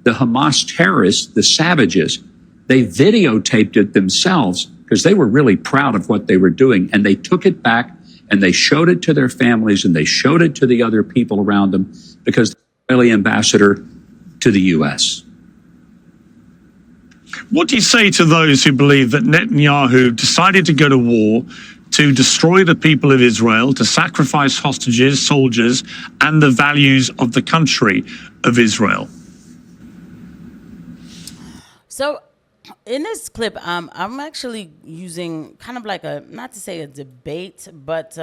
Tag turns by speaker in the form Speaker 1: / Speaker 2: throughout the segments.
Speaker 1: the Hamas terrorists, the savages, they videotaped it themselves because they were really proud of what they were doing. And they took it back and they showed it to their families and they showed it to the other people around them because the Israeli ambassador to the U.S.
Speaker 2: What do you say to those who believe that Netanyahu decided to go to war to destroy the people of Israel, to sacrifice hostages, soldiers, and the values of the country of Israel?
Speaker 3: So in this clip, I'm actually using kind of like not to say a debate, but,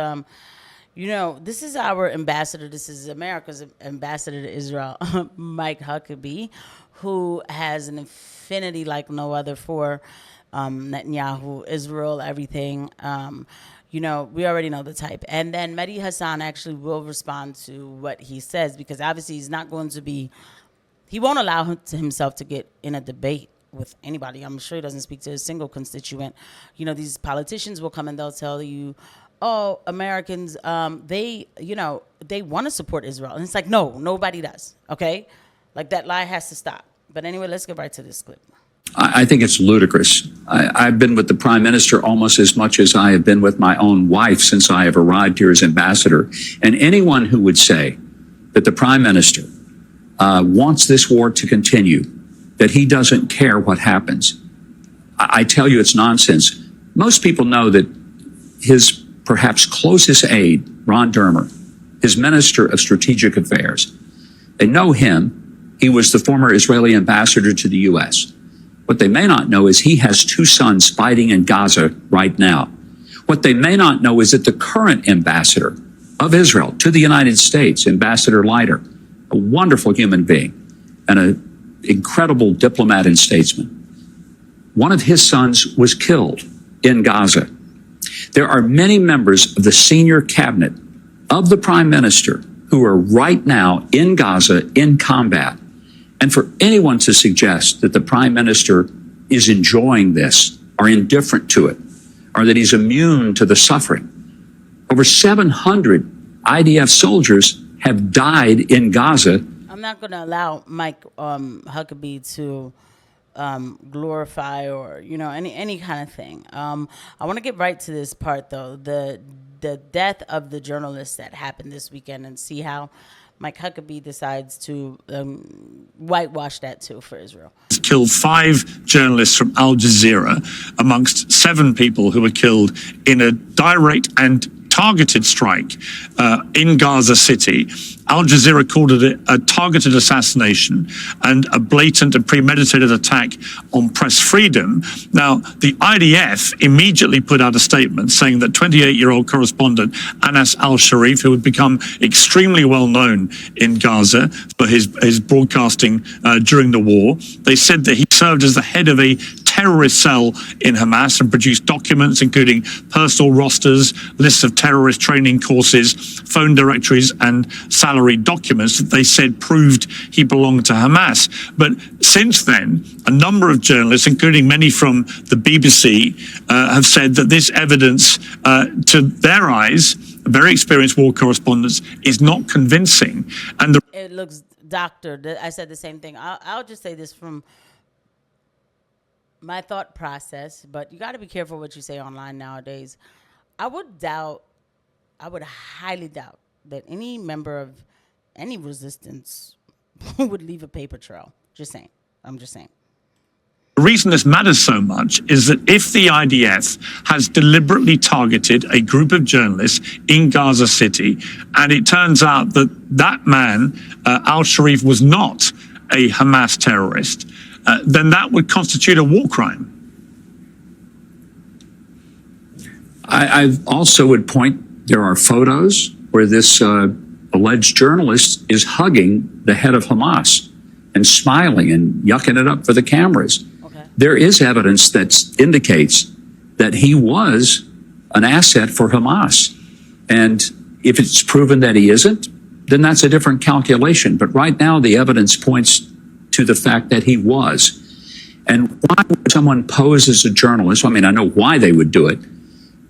Speaker 3: you know, this is our ambassador. This is America's ambassador to Israel, Mike Huckabee, who has an affinity like no other for Netanyahu, Israel, everything. You know, we already know the type. And then Mehdi Hasan actually will respond to what he says, because obviously he's not going to be, he won't allow himself to get in a debate with anybody. I'm sure he doesn't speak to a single constituent. You know, these politicians will come and they'll tell you, oh, Americans, they, you know, they want to support Israel. And it's like, no, nobody does. Okay? Like, that lie has to stop. But anyway, let's get right to this clip.
Speaker 1: I think it's ludicrous. I've been with the prime minister almost as much as I have been with my own wife since I have arrived here as ambassador. And anyone who would say that the prime minister wants this war to continue, that he doesn't care what happens, I tell you it's nonsense. Most people know that his perhaps closest aide, Ron Dermer, his Minister of Strategic Affairs, they know him. He was the former Israeli ambassador to the U.S. What they may not know is he has two sons fighting in Gaza right now. What they may not know is that the current ambassador of Israel to the United States, Ambassador Leiter, a wonderful human being and an incredible diplomat and statesman, one of his sons was killed in Gaza. There are many members of the senior cabinet of the prime minister who are right now in Gaza in combat. And for anyone to suggest that the prime minister is enjoying this or indifferent to it, or that he's immune to the suffering, over 700 IDF soldiers have died in Gaza.
Speaker 3: I'm not going to allow Mike Huckabee to glorify or, you know, any kind of thing. I want to get right to this part, though, the death of the journalist that happened this weekend, and see how Mike Huckabee decides to whitewash that too for Israel.
Speaker 2: Killed 5 journalists from Al Jazeera amongst 7 people who were killed in a direct and targeted strike in Gaza City. Al Jazeera called it a targeted assassination and a blatant and premeditated attack on press freedom. Now, the IDF immediately put out a statement saying that 28-year-old correspondent Anas al-Sharif, who had become extremely well known in Gaza for his broadcasting during the war, they said that he served as the head of a terrorist cell in Hamas and produced documents including personal rosters, lists of terrorist training courses, phone directories, and salary documents that they said proved he belonged to Hamas. But since then, a number of journalists, including many from the BBC, have said that this evidence, to their eyes, very experienced war correspondents, is not convincing. And
Speaker 3: it looks doctored. I said the same thing. I'll just say this from my thought process, but you got to be careful what you say online nowadays. I would highly doubt that any member of any resistance would leave a paper trail. Just saying. I'm just saying.
Speaker 2: The reason this matters so much is that if the IDF has deliberately targeted a group of journalists in Gaza City, and it turns out that that man, al-Sharif, was not a Hamas terrorist, then that would constitute a war crime.
Speaker 1: I also would point, there are photos where this alleged journalist is hugging the head of Hamas and smiling and yucking it up for the cameras. Okay. There is evidence that indicates that he was an asset for Hamas. And if it's proven that he isn't, then that's a different calculation. But right now, the evidence points to the fact that he was. And why would someone pose as a journalist? I mean, I know why they would do it,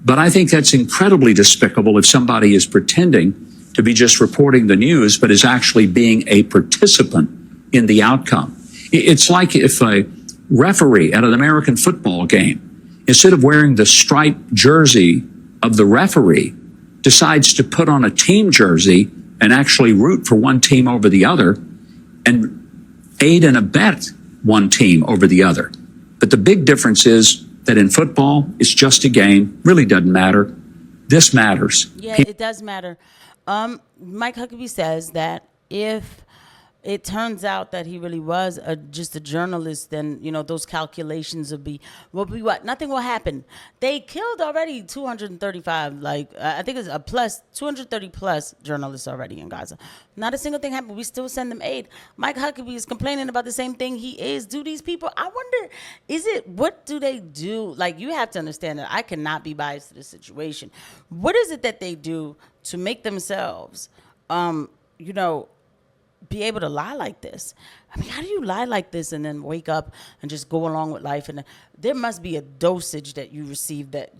Speaker 1: but I think that's incredibly despicable if somebody is pretending to be just reporting the news, but is actually being a participant in the outcome. It's like if a referee at an American football game, instead of wearing the striped jersey of the referee, decides to put on a team jersey and actually root for one team over the other and aid and abet one team over the other. But the big difference is that in football, it's just a game, really doesn't matter. This matters.
Speaker 3: Yeah, it does matter. Mike Huckabee says that if it turns out that he really was just a journalist, then, you know, those calculations will be what? Nothing will happen. They killed already 235, I think it's 230 plus journalists already in Gaza. Not a single thing happened. We still send them aid. Mike Huckabee is complaining about the same thing he is. Do these people, I wonder, what do they do? Like, you have to understand that I cannot be biased to this situation. What is it that they do to make themselves, be able to lie like this? I mean, how do you lie like this and then wake up and just go along with life? And there must be a dosage that you receive that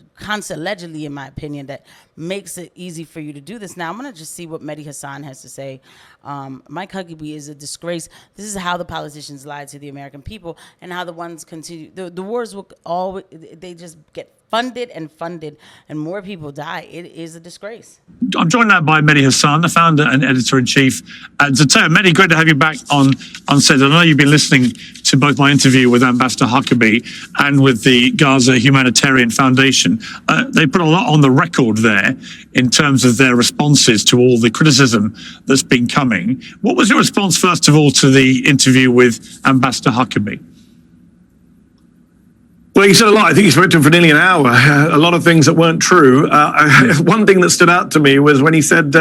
Speaker 3: allegedly, in my opinion, that makes it easy for you to do this. Now, I'm going to just see what Mehdi Hasan has to say. Mike Huckabee is a disgrace. This is how the politicians lie to the American people, and how the ones continue. The wars will always, they just get funded, and more people die. It is a disgrace.
Speaker 2: I'm joined now by Mehdi Hasan, the founder and editor-in-chief at Zatea. Mehdi, great to have you back on set. I know you've been listening to both my interview with Ambassador Huckabee and with the Gaza Humanitarian Foundation. They put a lot on the record there in terms of their responses to all the criticism that's been coming. What was your response, first of all, to the interview with Ambassador Huckabee?
Speaker 4: Well, he said a lot. I think he spoke to him for nearly an hour. A lot of things that weren't true. One thing that stood out to me was when he said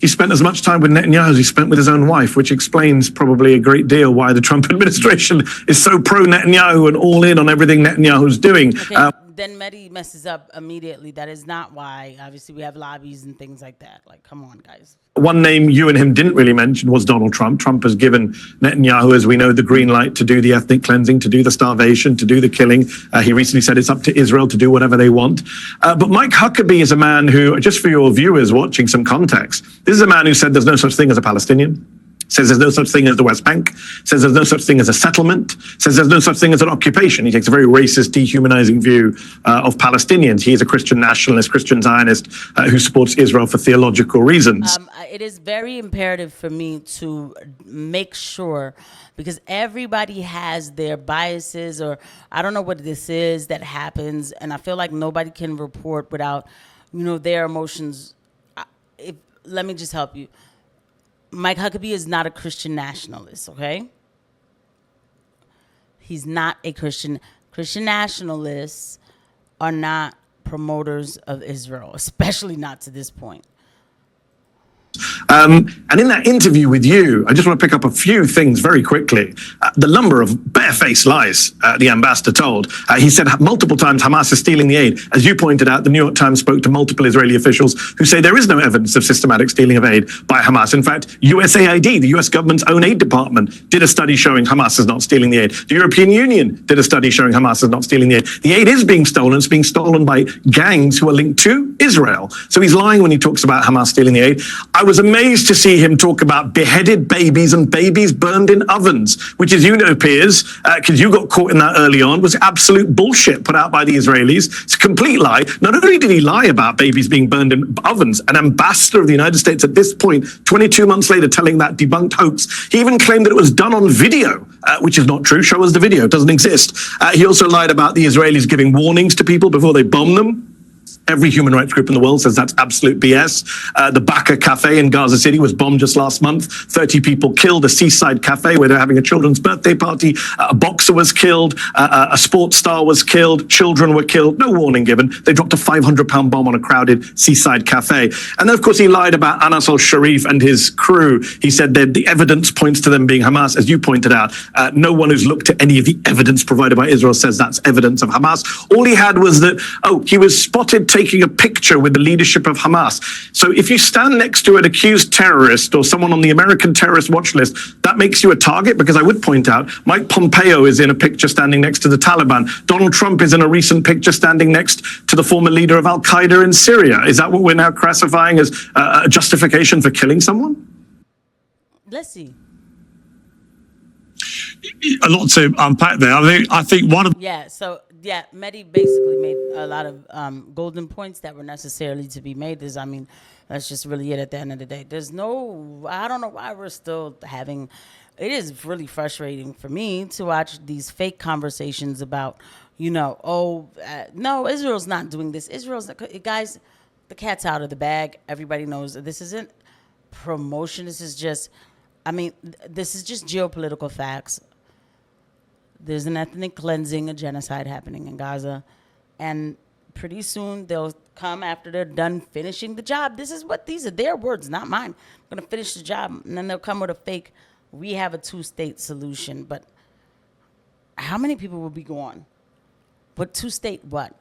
Speaker 4: he spent as much time with Netanyahu as he spent with his own wife, which explains probably a great deal why the Trump administration is so pro-Netanyahu and all in on everything Netanyahu's doing.
Speaker 3: Okay, then Mehdi messes up immediately. That is not why. Obviously, we have lobbies and things like that. Like, come on, guys.
Speaker 4: One name you and him didn't really mention was Donald Trump. Trump has given Netanyahu, as we know, the green light to do the ethnic cleansing, to do the starvation, to do the killing. He recently said it's up to Israel to do whatever they want. But Mike Huckabee is a man who, just for your viewers watching some context, this is a man who said there's no such thing as a Palestinian, says there's no such thing as the West Bank, says there's no such thing as a settlement, says there's no such thing as an occupation. He takes a very racist, dehumanizing view of Palestinians. He is a Christian nationalist, Christian Zionist who supports Israel for theological reasons.
Speaker 3: It is very imperative for me to make sure, because everybody has their biases, or I don't know what this is that happens, and I feel like nobody can report without, their emotions. Let me just help you. Mike Huckabee is not a Christian nationalist, okay? He's not a Christian. Christian nationalists are not promoters of Israel, especially not to this point.
Speaker 4: And in that interview with you, I just want to pick up a few things very quickly. The number of barefaced lies the ambassador told. He said multiple times Hamas is stealing the aid. As you pointed out, the New York Times spoke to multiple Israeli officials who say there is no evidence of systematic stealing of aid by Hamas. In fact, USAID, the US government's own aid department, did a study showing Hamas is not stealing the aid. The European Union did a study showing Hamas is not stealing the aid. The aid is being stolen. It's being stolen by gangs who are linked to Israel. So he's lying when he talks about Hamas stealing the aid. I was amazed to see him talk about beheaded babies and babies burned in ovens, which, as you know, Piers, because you got caught in that early on, was absolute bullshit put out by the Israelis. It's a complete lie. Not only did he lie about babies being burned in ovens, an ambassador of the United States at this point, 22 months later, telling that debunked hoax, he even claimed that it was done on video, which is not true. Show us the video. It doesn't exist. He also lied about the Israelis giving warnings to people before they bomb them. Every human rights group in the world says that's absolute BS. The Baka Cafe in Gaza City was bombed just last month. 30 people killed. A seaside cafe where they're having a children's birthday party. A boxer was killed. A sports star was killed. Children were killed. No warning given. They dropped a 500-pound bomb on a crowded seaside cafe. And then, of course, he lied about Anas al-Sharif and his crew. He said that the evidence points to them being Hamas. As you pointed out, no one who's looked at any of the evidence provided by Israel says that's evidence of Hamas. All he had was that, he was spotted taking a picture with the leadership of Hamas. So if you stand next to an accused terrorist or someone on the American terrorist watch list, that makes you a target, because I would point out Mike Pompeo is in a picture standing next to the Taliban. Donald Trump is in a recent picture standing next to the former leader of Al-Qaeda in Syria. Is that what we're now classifying as a justification for killing someone?
Speaker 3: Let's see.
Speaker 2: a lot to unpack there. I think one of
Speaker 3: Yeah, so yeah, Mehdi basically made a lot of golden points that were necessarily to be made. I mean, that's just really it at the end of the day. I don't know why we're still having, it is really frustrating for me to watch these fake conversations about, no, Israel's not doing this. Guys, the cat's out of the bag. Everybody knows that this isn't promotion. This is just, this is just geopolitical facts. There's an ethnic cleansing, a genocide happening in Gaza. And pretty soon they'll come after they're done finishing the job. These are their words, not mine. I'm going to finish the job. And then they'll come with a fake, we have a two-state solution. But how many people will be gone? But two-state what?